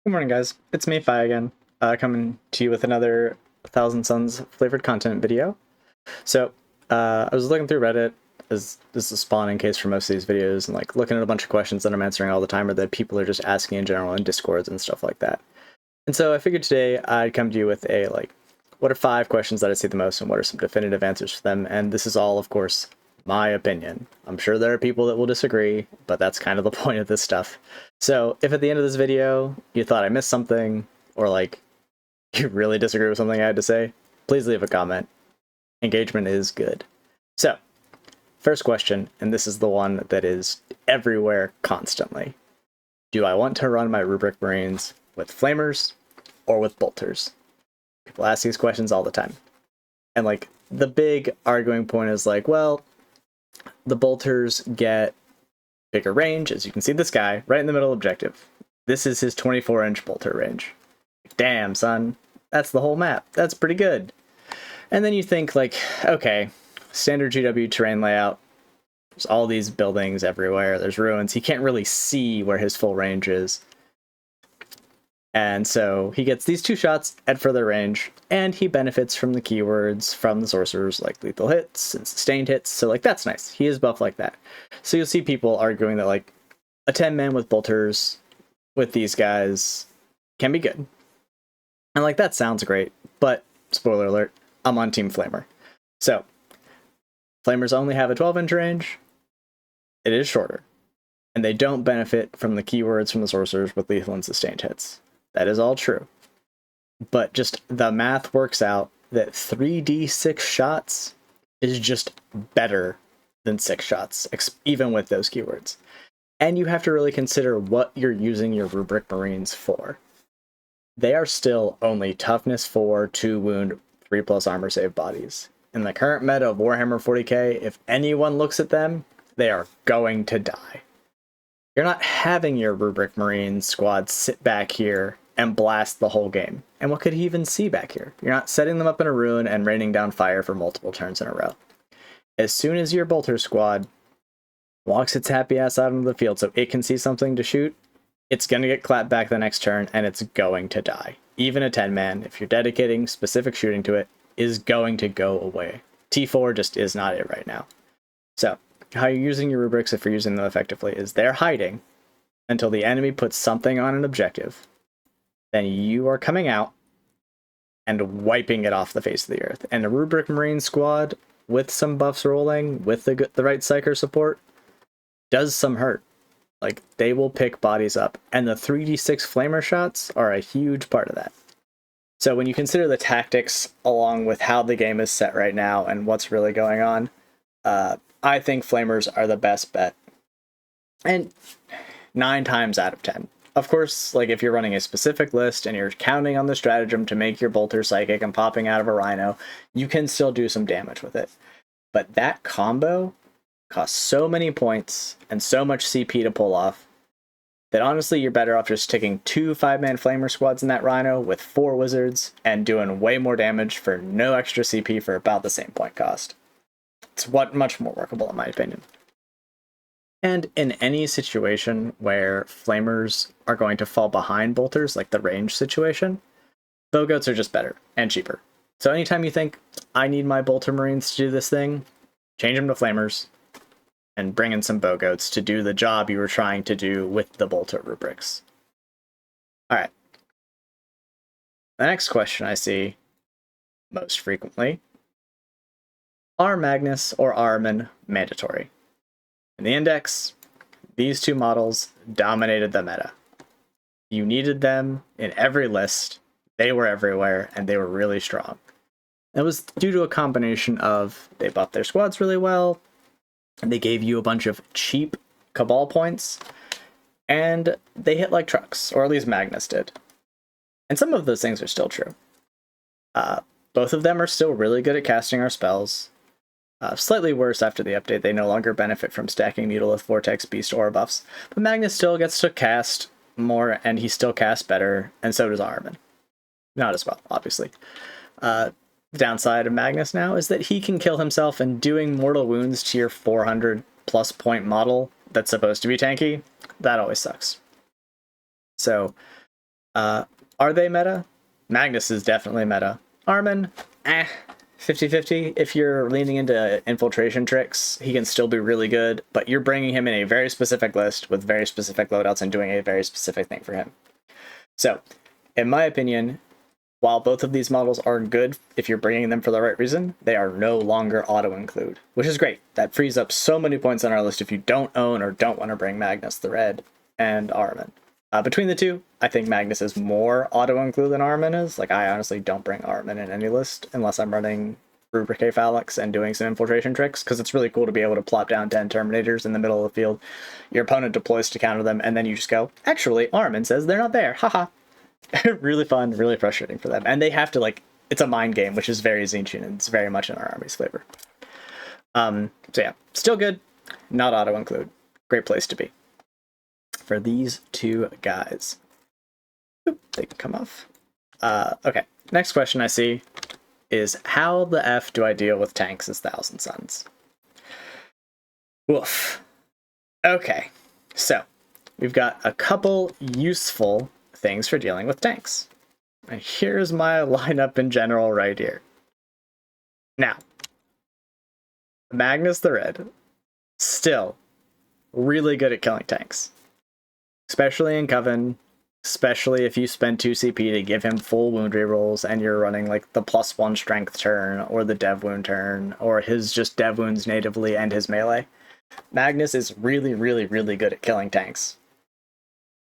Good morning, guys. It's me, Fi, again, coming to you with another Thousand Suns flavored content video. So, I was looking through Reddit, as this is a spawning case for most of these videos, and like looking at a bunch of questions that I'm answering all the time, or that people are just asking in general in Discords and stuff like that. And so I figured today I'd come to you with a what are 5 questions that I see the most, and what are some definitive answers for them? And this is all, of course, my opinion. I'm sure there are people that will disagree, but that's kind of the point of this stuff. So if at the end of this video you thought I missed something, or you really disagree with something I had to say, please leave a comment. Engagement is good. So, first question, and this is the one that is everywhere constantly. Do I want to run my Rubric Marines with Flamers or with Bolters? People ask these questions all the time. And the big arguing point is well, the Bolters get bigger range. As you can see, this guy right in the middle objective. This is his 24-inch bolter range. Damn, son. That's the whole map. That's pretty good. And then you think okay, standard GW terrain layout. There's all these buildings everywhere. There's ruins. He can't really see where his full range is. And so he gets these 2 shots at further range, and he benefits from the keywords from the sorcerers like lethal hits and sustained hits. So that's nice. He is buffed like that. So you'll see people arguing that a 10-man with bolters with these guys can be good. And that sounds great, but spoiler alert, I'm on Team Flamer. So Flamers only have a 12-inch range. It is shorter. And they don't benefit from the keywords from the sorcerers with lethal and sustained hits. That is all true. But just the math works out that 3d6 shots is just better than 6 shots, even with those keywords. And you have to really consider what you're using your Rubric Marines for. They are still only toughness 4, 2 wound, 3+ armor save bodies. In the current meta of Warhammer 40k, if anyone looks at them, they are going to die. You're not having your Rubric Marine squad sit back here and blast the whole game. And what could he even see back here? You're not setting them up in a ruin and raining down fire for multiple turns in a row. As soon as your bolter squad walks its happy ass out into the field so it can see something to shoot, it's going to get clapped back the next turn and it's going to die. Even a 10-man, if you're dedicating specific shooting to it, is going to go away. T4 just is not it right now. So, how you're using your rubrics, if you're using them effectively, is they're hiding until the enemy puts something on an objective. Then you are coming out and wiping it off the face of the earth. And a Rubric Marine squad with some buffs rolling, with the right psyker support, does some hurt. They will pick bodies up. And the 3d6 flamer shots are a huge part of that. So when you consider the tactics along with how the game is set right now and what's really going on, I think Flamers are the best bet. And 9 times out of 10. Of course, if you're running a specific list and you're counting on the stratagem to make your bolter psychic and popping out of a rhino, you can still do some damage with it. But that combo costs so many points and so much CP to pull off that honestly you're better off just sticking 2 5-man flamer squads in that rhino with 4 wizards and doing way more damage for no extra CP for about the same point cost. It's much more workable in my opinion. And in any situation where flamers are going to fall behind bolters, like the range situation, bowgoats are just better and cheaper. So anytime you think, I need my bolter marines to do this thing, change them to flamers and bring in some bowgoats to do the job you were trying to do with the bolter rubrics. Alright. The next question I see most frequently: are Magnus or Armen mandatory? In the index, these 2 models dominated the meta. You needed them in every list, they were everywhere, and they were really strong. It was due to a combination of they buffed their squads really well, and they gave you a bunch of cheap Cabal points, and they hit like trucks, or at least Magnus did. And some of those things are still true. Both of them are still really good at casting our spells. Slightly worse after the update. They no longer benefit from stacking Mutolith, Vortex, Beast, or buffs. But Magnus still gets to cast more, and he still casts better, and so does Armen. Not as well, obviously. The downside of Magnus now is that he can kill himself, and doing mortal wounds to your 400+ point model that's supposed to be tanky, that always sucks. So Are they meta? Magnus is definitely meta. Armen, 50-50. If you're leaning into infiltration tricks, he can still be really good, but you're bringing him in a very specific list with very specific loadouts and doing a very specific thing for him. So, in my opinion, while both of these models are good if you're bringing them for the right reason, they are no longer auto-include, which is great. That frees up so many points on our list if you don't own or don't want to bring Magnus the Red and Armen. Between the two, I think Magnus is more auto-include than Armen is. Like, I honestly don't bring Armen in any list unless I'm running Rubric Phalanx and doing some infiltration tricks, because it's really cool to be able to plop down 10 Terminators in the middle of the field. Your opponent deploys to counter them, and then you just go, actually, Armen says they're not there. Haha. Really fun, really frustrating for them. And they have to, like, it's a mind game, which is very Tzeentchian, and it's very much in our army's flavor. So yeah, still good, not auto-include. Great place to be for these two guys. Oop, they can come off. Okay, next question I see is, how the F do I deal with tanks as Thousand Suns? Woof. Okay, so we've got a couple useful things for dealing with tanks. And here's my lineup in general right here. Now, Magnus the Red, still really good at killing tanks. Especially in Coven, especially if you spend 2 CP to give him full wound rerolls and you're running like the +1 strength turn or the dev wound turn or his just dev wounds natively and his melee. Magnus is really, really, really good at killing tanks.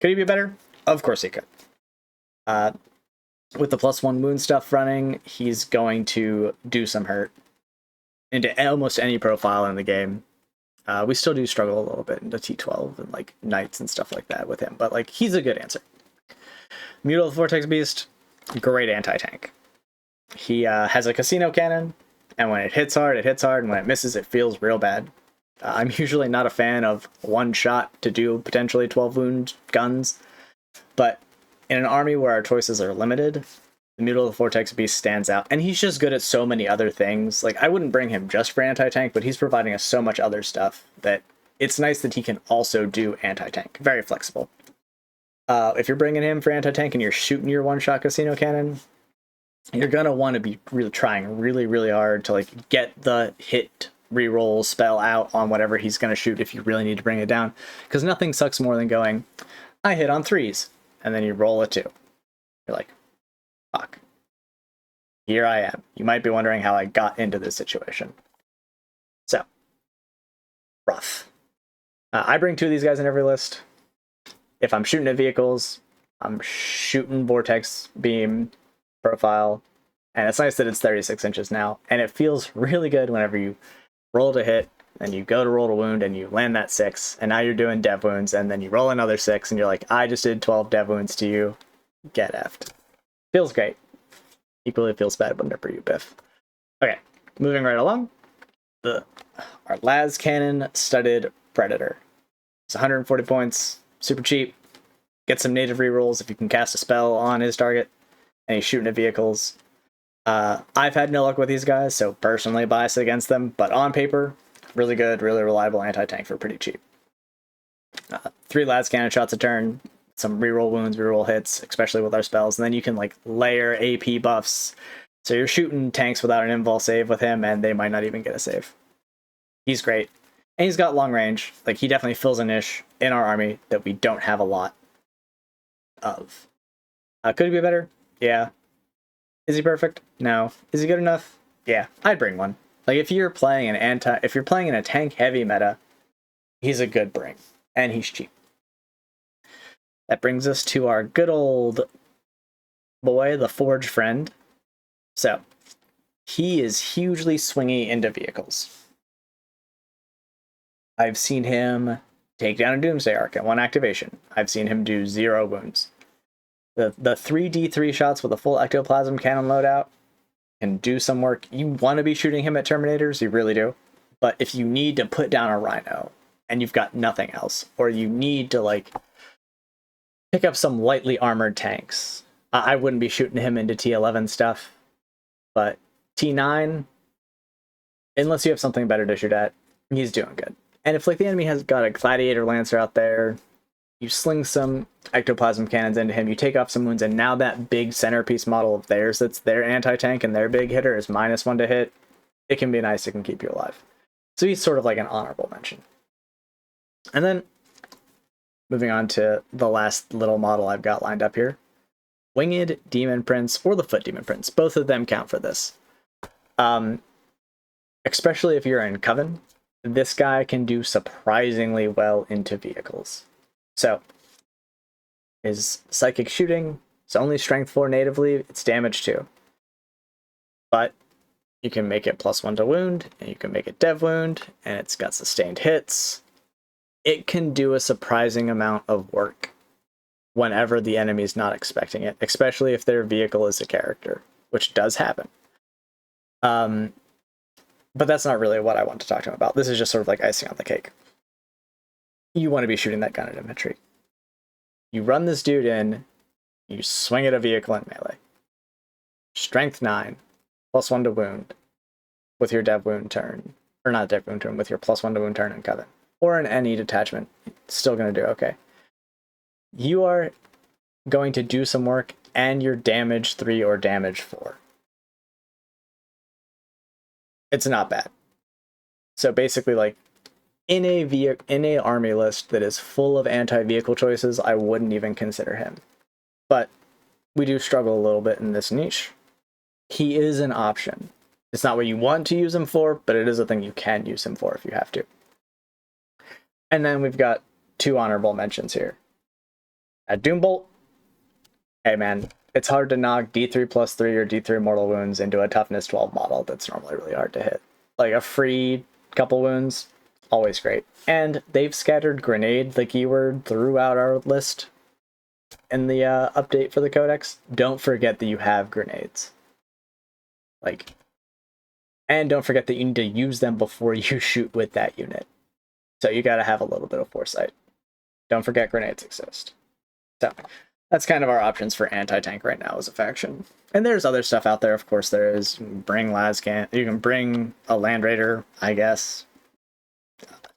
Could he be better? Of course he could. With the +1 wound stuff running, he's going to do some hurt into almost any profile in the game. We still do struggle a little bit into T12 and like Knights and stuff like that with him, but like he's a good answer. Mutal Vortex Beast, great anti-tank. He has a casino cannon, and when it hits hard, and when it misses, it feels real bad. I'm usually not a fan of one shot to do potentially 12 wound guns, but in an army where our choices are limited, the Mutal Vortex Beast stands out, and he's just good at so many other things. Like, I wouldn't bring him just for anti-tank, but he's providing us so much other stuff that it's nice that he can also do anti-tank. Very flexible. If you're bringing him for anti-tank and you're shooting your one-shot casino cannon, you're gonna want to be really trying really, really hard to like get the hit reroll spell out on whatever he's gonna shoot if you really need to bring it down. Because nothing sucks more than going, I hit on 3s, and then you roll a 2. You're like, fuck. Here I am. You might be wondering how I got into this situation. So, rough. I bring 2 of these guys in every list. If I'm shooting at vehicles, I'm shooting Vortex Beam profile. And it's nice that it's 36 inches now. And it feels really good whenever you roll to hit, and you go to roll to wound, and you land that 6. And now you're doing dev wounds, and then you roll another 6, and you're like, I just did 12 dev wounds to you. Get effed. Feels great. Equally feels bad whenever you biff. Okay, moving right along. Our Las Cannon Studded Predator. It's 140 points. Super cheap. Get some native rerolls if you can cast a spell on his target. And he's shooting at vehicles. I've had no luck with these guys, so personally biased against them. But on paper, really good, really reliable anti-tank for pretty cheap. 3 Las Cannon shots a turn. Some reroll wounds, reroll hits, especially with our spells. And then you can like layer AP buffs. So you're shooting tanks without an invul save with him, and they might not even get a save. He's great. And he's got long range. Like, he definitely fills a niche in our army that we don't have a lot of. Could he be better? Yeah. Is he perfect? No. Is he good enough? Yeah. I'd bring one. Like, if you're playing if you're playing in a tank heavy meta, he's a good bring. And he's cheap. That brings us to our good old boy, the Forge Friend. So, he is hugely swingy into vehicles. I've seen him take down a Doomsday Arc at 1 activation. I've seen him do 0 wounds. The 3d3 shots with a full Ectoplasm Cannon loadout can do some work. You want to be shooting him at Terminators, you really do. But if you need to put down a Rhino and you've got nothing else, or you need to like pick up some lightly armored tanks, I wouldn't be shooting him into T11 stuff. But T9, unless you have something better to shoot at, he's doing good. And if like the enemy has got a Gladiator Lancer out there, you sling some ectoplasm cannons into him, you take off some wounds, and now that big centerpiece model of theirs that's their anti-tank and their big hitter is -1 to hit. It can be nice, it can keep you alive. So he's sort of like an honorable mention. And then, moving on to the last little model I've got lined up here. Winged Demon Prince, or the Foot Demon Prince. Both of them count for this. Especially if you're in Coven, this guy can do surprisingly well into vehicles. So, his Psychic Shooting, it's only Strength 4 natively, it's damage 2. But you can make it +1 to wound, and you can make it dev wound, and it's got sustained hits. It can do a surprising amount of work whenever the enemy's not expecting it, especially if their vehicle is a character, which does happen. But that's not really what I want to talk to him about. This is just sort of like icing on the cake. You want to be shooting that gun at infantry. You run this dude in, you swing at a vehicle in melee. Strength 9, +1 to wound, with your dev wound turn. Or not dev wound turn, with your +1 to wound turn in Coven. Or in any detachment, it's still going to do okay. You are going to do some work, and you're damage 3 or damage 4. It's not bad. So basically, like, in a army list that is full of anti-vehicle choices, I wouldn't even consider him. But we do struggle a little bit in this niche. He is an option. It's not what you want to use him for, but it is a thing you can use him for if you have to. And then we've got 2 honorable mentions here. At Doombolt, hey man, it's hard to knock D3+3 or D3 mortal wounds into a toughness 12 model that's normally really hard to hit. Like a free couple wounds, always great. And they've scattered grenade, the keyword, throughout our list in the update for the codex. Don't forget that you have grenades. Like, and don't forget that you need to use them before you shoot with that unit. So you gotta have a little bit of foresight. Don't forget grenades exist. So that's kind of our options for anti-tank right now as a faction. And there's other stuff out there, of course there is. You can bring Lascan, you can bring a Land Raider, I guess.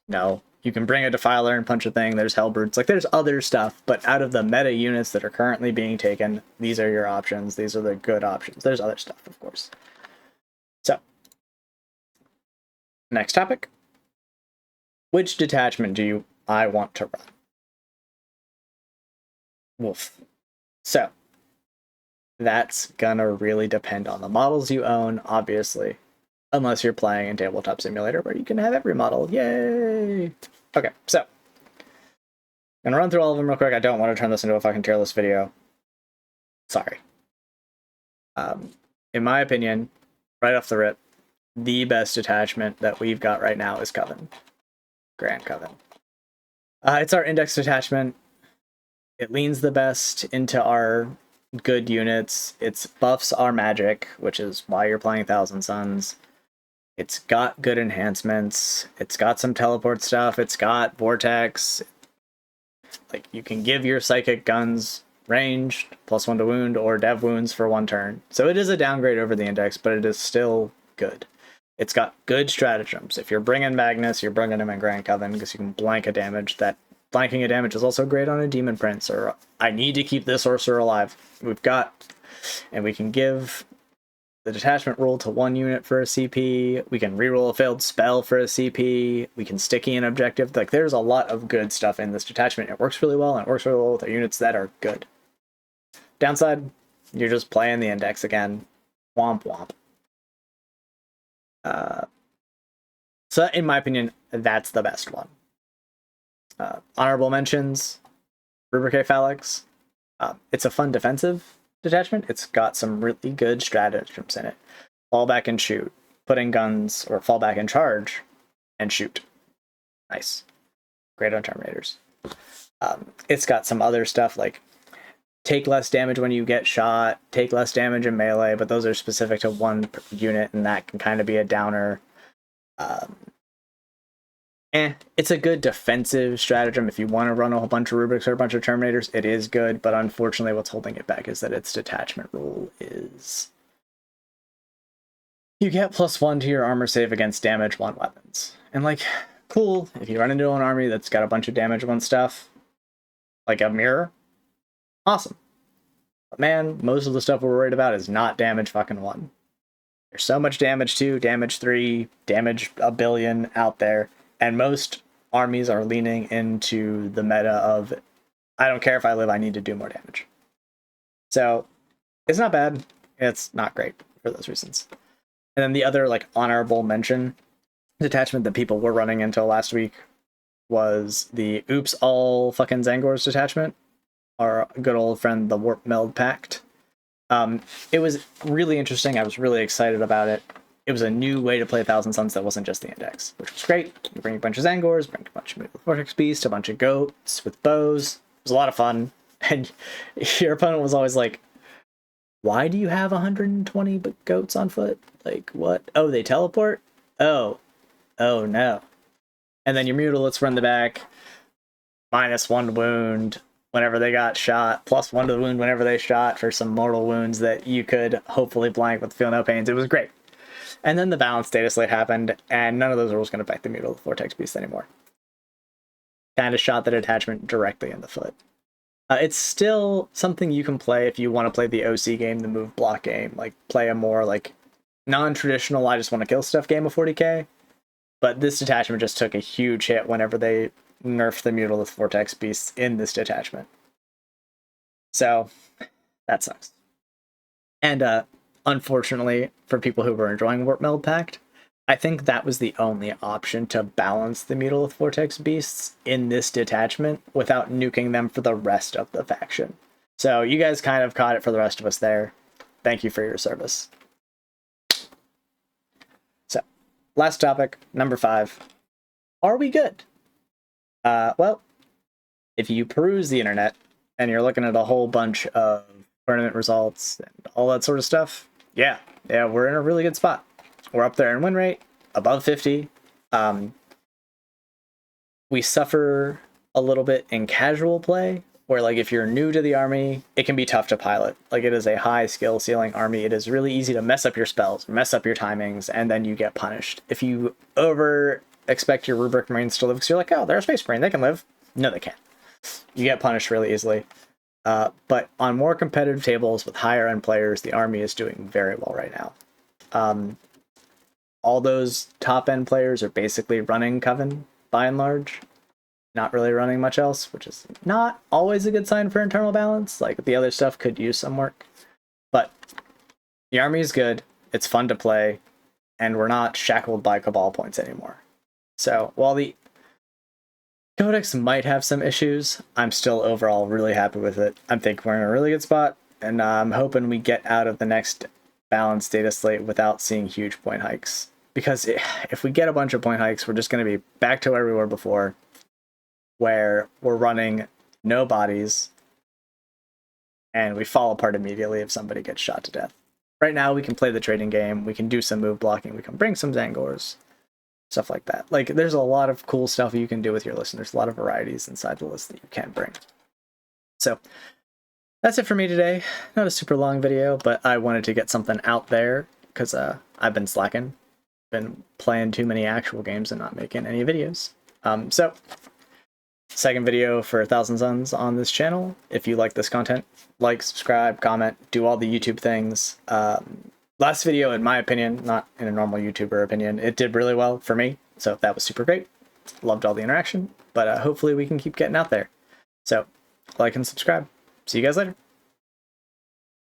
No. You can bring a Defiler and punch a thing, there's Hellbrutes, like there's other stuff, but out of the meta units that are currently being taken, these are your options, these are the good options. There's other stuff, of course. So, next topic. Which detachment do I want to run? Woof. So, that's gonna really depend on the models you own, obviously. Unless you're playing in Tabletop Simulator, where you can have every model. Yay! Okay, so. I'm gonna run through all of them real quick. I don't want to turn this into a fucking tier list video. Sorry. In my opinion, right off the rip, the best detachment that we've got right now is Coven. Grand Coven. It's our index detachment. It leans the best into our good units. It buffs our magic, which is why you're playing Thousand Suns. It's got good enhancements. It's got some teleport stuff. It's got vortex. Like, you can give your psychic guns ranged, +1 to wound, or dev wounds for 1 turn. So it is a downgrade over the index, but it is still good. It's got good stratagems. If you're bringing Magnus, you're bringing him in Grand Coven because you can blank a damage. That blanking a damage is also great on a Demon Prince, or I need to keep this Sorcerer alive. We've got, and we can give the detachment roll to 1 unit for a CP. We can reroll a failed spell for a CP. We can sticky an objective. Like, there's a lot of good stuff in this detachment. It works really well, and it works really well with the units that are good. Downside, you're just playing the index again. Womp womp. So in my opinion, that's the best one. Honorable mentions, Rubric Phalanx. It's a fun defensive detachment. It's got some really good stratagems in it. Fall back and shoot. Put in guns, or fall back and charge, and shoot. Nice. Great on Terminators. It's got some other stuff like take less damage when you get shot, take less damage in melee, but those are specific to 1 unit, and that can kind of be a downer. It's a good defensive stratagem. If you want to run a whole bunch of Rubrics or a bunch of Terminators, it is good, but unfortunately what's holding it back is that its detachment rule is you get +1 to your armor save against damage 1 weapons. And like, cool, if you run into an army that's got a bunch of damage 1 stuff, like a mirror, awesome. But man, most of the stuff we're worried about is not damage fucking 1. There's so much damage 2, damage 3, damage a billion out there, and most armies are leaning into the meta of, I don't care if I live, I need to do more damage. So it's not bad, it's not great for those reasons. And then the other like honorable mention detachment that people were running until last week was the Oops All fucking Zangors detachment, our good old friend the Warp Meld Pact. It was really interesting. I was really excited about it. It was a new way to play Thousand Suns that wasn't just the index, which was great. You bring a bunch of Zangors, bring a bunch of Vortex Beasts, a bunch of goats with bows. It was a lot of fun. And your opponent was always like, why do you have 120 goats on foot? Like, what? Oh, they teleport? Oh no. And then your mutalisks run the back, -1 wound whenever they got shot, +1 to the wound whenever they shot for some mortal wounds that you could hopefully blank with Feel No Pains. It was great. And then the balanced data slate happened, and none of those rules going to affect the Mutal Vortex Beast anymore. Kind of shot the detachment directly in the foot. It's still something you can play if you want to play the OC game, the move block game, like play a more like non-traditional I just want to kill stuff game of 40k. But this detachment just took a huge hit whenever they nerfed the Mutalith Vortex Beasts in this detachment. So that sucks. And unfortunately, for people who were enjoying Warp Meld Pact, I think that was the only option to balance the Mutalith Vortex Beasts in this detachment without nuking them for the rest of the faction. So you guys kind of caught it for the rest of us there. Thank you for your service. So, last topic, number 5. Are we good? Well, if you peruse the internet and you're looking at a whole bunch of tournament results and all that sort of stuff, yeah, we're in a really good spot. We're up there in win rate, above 50. We suffer a little bit in casual play, where like if you're new to the army, it can be tough to pilot. Like it is a high skill ceiling army. It is really easy to mess up your spells, mess up your timings, and then you get punished. If you over expect your Rubric Marines to live, because you're like, oh, they're a Space Marine, they can live. No, they can't. You get punished really easily. But on more competitive tables with higher end players, the army is doing very well right now. All those top end players are basically running Coven by and large, not really running much else, which is not always a good sign for internal balance. Like the other stuff could use some work, but the army is good. It's fun to play, and we're not shackled by Cabal points anymore. So while the Codex might have some issues, I'm still overall really happy with it. I think we're in a really good spot, and I'm hoping we get out of the next balanced data slate without seeing huge point hikes. Because if we get a bunch of point hikes, we're just going to be back to where we were before, where we're running no bodies, and we fall apart immediately if somebody gets shot to death. Right now, we can play the trading game, we can do some move blocking, we can bring some Zangors, stuff like that. Like, there's a lot of cool stuff you can do with your list, and there's a lot of varieties inside the list that you can bring. So, that's it for me today. Not a super long video, but I wanted to get something out there, because I've been slacking. Been playing too many actual games and not making any videos. So, second video for 1000 Suns on this channel. If you like this content, like, subscribe, comment, do all the YouTube things. Last video, in my opinion, not in a normal YouTuber opinion, it did really well for me, so that was super great. Loved all the interaction, but hopefully we can keep getting out there. So, like and subscribe. See you guys later.